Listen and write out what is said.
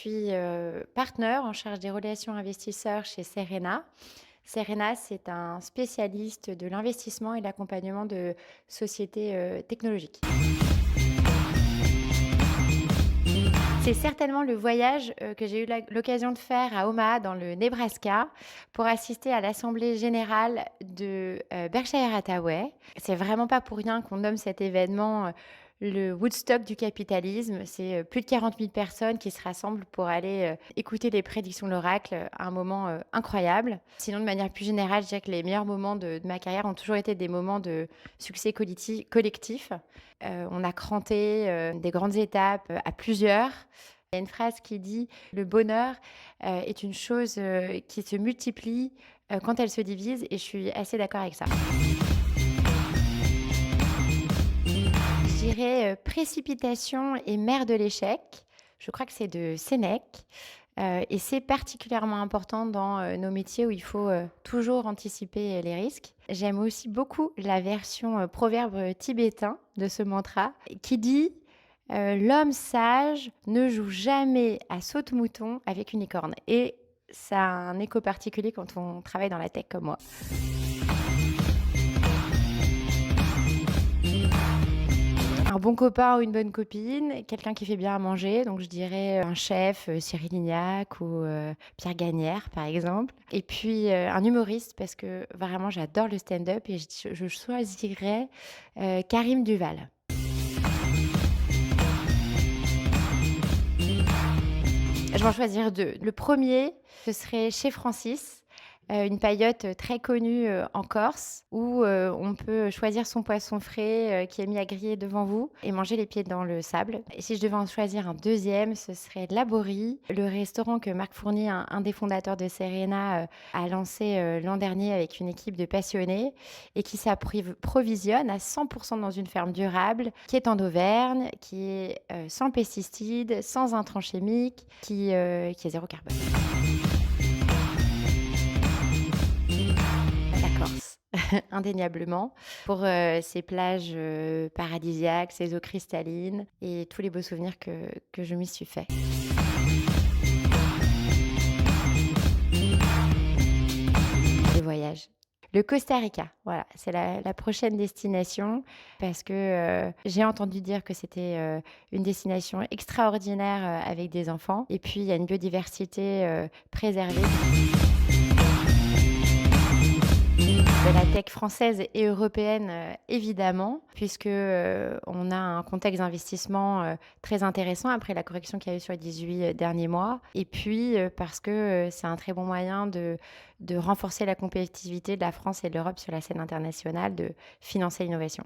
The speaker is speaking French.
suis, partner en charge des relations investisseurs chez Serena. Serena, c'est un spécialiste de l'investissement et l'accompagnement de sociétés, technologiques. C'est certainement le voyage, que j'ai eu l'occasion de faire à Omaha dans le Nebraska pour assister à l'assemblée générale de, Berkshire Hathaway. C'est vraiment pas pour rien qu'on nomme cet événement, le Woodstock du capitalisme. C'est, plus de 40 000 personnes qui se rassemblent pour aller, écouter les prédictions de l'oracle, un moment, incroyable. Sinon, de manière plus générale, je dirais que les meilleurs moments de ma carrière ont toujours été des moments de succès collectif. On a cranté, des grandes étapes, à plusieurs. Il y a une phrase qui dit: «Le bonheur, est une chose, qui se multiplie, quand elle se divise», et je suis assez d'accord avec ça. Je dirais, précipitation et mère de l'échec. Je crois que c'est de Sénèque, et c'est particulièrement important dans, nos métiers où il faut, toujours anticiper, les risques. J'aime aussi beaucoup la version, proverbe tibétain de ce mantra qui dit, «L'homme sage ne joue jamais à saute-mouton avec une licorne», et ça a un écho particulier quand on travaille dans la tech comme moi. Un bon copain ou une bonne copine, quelqu'un qui fait bien à manger, donc je dirais, un chef, Cyril Lignac ou, Pierre Gagnère, par exemple. Et puis, un humoriste parce que vraiment j'adore le stand-up et je choisirais, Karim Duval. Je vais en choisir 2. Le premier, ce serait chez Francis, une paillote, très connue, en Corse où, on peut choisir son poisson frais, qui est mis à griller devant vous et manger les pieds dans le sable. Et si je devais en choisir un deuxième, ce serait Laborie, le restaurant que Marc Fournier, un des fondateurs de Serena, a lancé, l'an dernier avec une équipe de passionnés et qui s'approvisionne à 100 dans une ferme durable qui est en Auvergne, qui est, sans pesticides, sans intrants chimiques, qui est zéro carbone. La Corse, indéniablement, pour, ses plages, paradisiaques, ses eaux cristallines et tous les beaux souvenirs que je m'y suis fait. Le voyage. Le Costa Rica, voilà, c'est la prochaine destination parce que, j'ai entendu dire que c'était, une destination extraordinaire, avec des enfants, et puis il y a une biodiversité, préservée. De la tech française et européenne, évidemment, puisque, on a un contexte d'investissement, très intéressant après la correction qu'il y a eu sur les 18 derniers mois, et puis, parce que, c'est un très bon moyen de renforcer la compétitivité de la France et de l'Europe sur la scène internationale, de financer l'innovation.